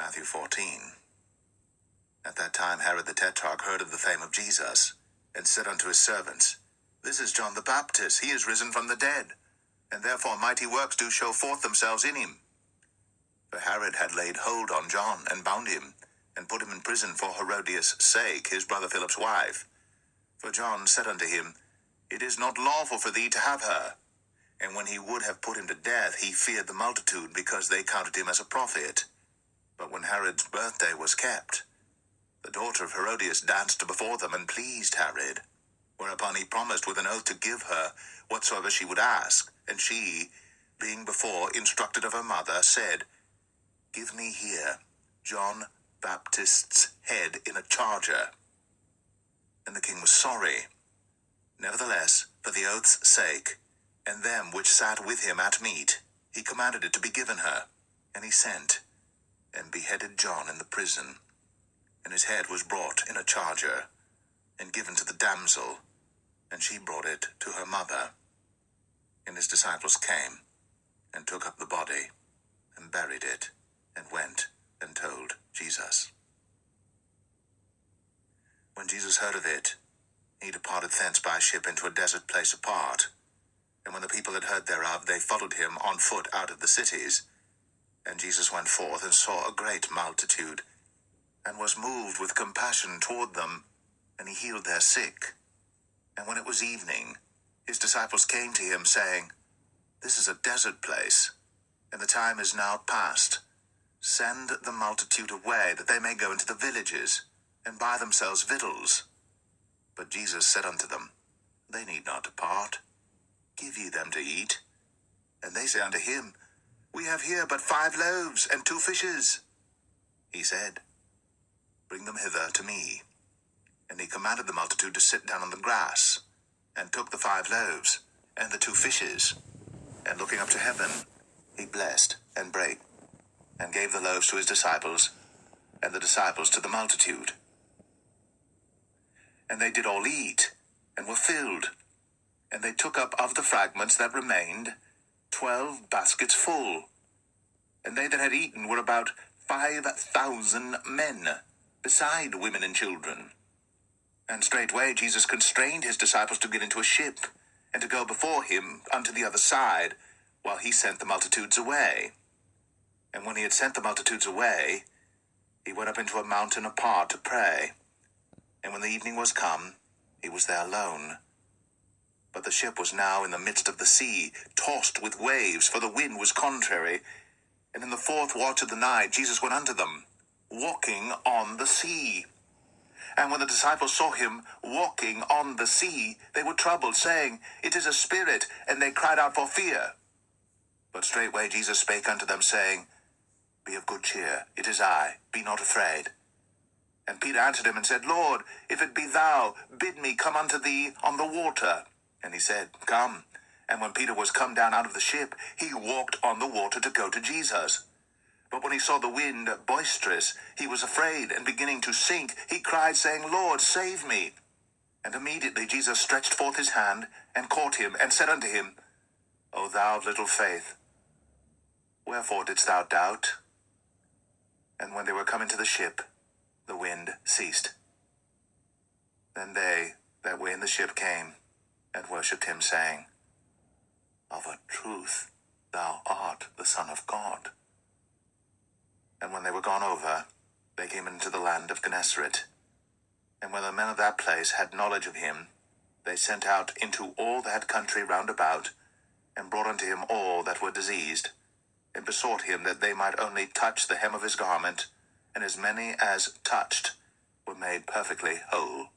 Matthew 14. At that time Herod the Tetrarch heard of the fame of Jesus, and said unto his servants, This is John the Baptist, he is risen from the dead, and therefore mighty works do show forth themselves in him. For Herod had laid hold on John, and bound him, and put him in prison for Herodias' sake, his brother Philip's wife. For John said unto him, It is not lawful for thee to have her. And when he would have put him to death, he feared the multitude, because they counted him as a prophet. But when Herod's birthday was kept, the daughter of Herodias danced before them, and pleased Herod. Whereupon he promised with an oath to give her whatsoever she would ask. And she, being before instructed of her mother, said, Give me here John Baptist's head in a charger. And the king was sorry. Nevertheless, for the oath's sake, and them which sat with him at meat, he commanded it to be given her. And he sent, and beheaded John in the prison. And his head was brought in a charger, and given to the damsel, and she brought it to her mother. And his disciples came, and took up the body, and buried it, and went and told Jesus. When Jesus heard of it, he departed thence by ship into a desert place apart. And when the people had heard thereof, they followed him on foot out of the cities. And Jesus went forth and saw a great multitude, and was moved with compassion toward them, and he healed their sick. And when it was evening, his disciples came to him, saying, This is a desert place, and the time is now past. Send the multitude away, that they may go into the villages, and buy themselves victuals. But Jesus said unto them, They need not depart. Give ye them to eat. And they say unto him, We have here but 5 loaves and 2 fishes. He said, Bring them hither to me. And he commanded the multitude to sit down on the grass, and took the 5 loaves and the 2 fishes, and looking up to heaven, he blessed and brake, and gave the loaves to his disciples, and the disciples to the multitude. And they did all eat, and were filled. And they took up of the fragments that remained 12 baskets full. And they that had eaten were about 5,000 men, beside women and children. And straightway Jesus constrained his disciples to get into a ship, and to go before him unto the other side, while he sent the multitudes away. And when he had sent the multitudes away, he went up into a mountain apart to pray. And when the evening was come, he was there alone. But the ship was now in the midst of the sea, tossed with waves, for the wind was contrary. And in the 4th watch of the night Jesus went unto them, walking on the sea. And when the disciples saw him walking on the sea, they were troubled, saying, It is a spirit, and they cried out for fear. But straightway Jesus spake unto them, saying, Be of good cheer, it is I, be not afraid. And Peter answered him and said, Lord, if it be thou, bid me come unto thee on the water. And he said, Come. And when Peter was come down out of the ship, he walked on the water to go to Jesus. But when he saw the wind boisterous, he was afraid, and beginning to sink, he cried, saying, Lord, save me. And immediately Jesus stretched forth his hand, and caught him, and said unto him, O thou of little faith, wherefore didst thou doubt? And when they were come into the ship, the wind ceased. Then they that were in the ship came, and worshipped him, saying, Of a truth thou art the Son of God. And when they were gone over, they came into the land of Gennesaret. And when the men of that place had knowledge of him, they sent out into all that country round about, and brought unto him all that were diseased, and besought him that they might only touch the hem of his garment, and as many as touched were made perfectly whole.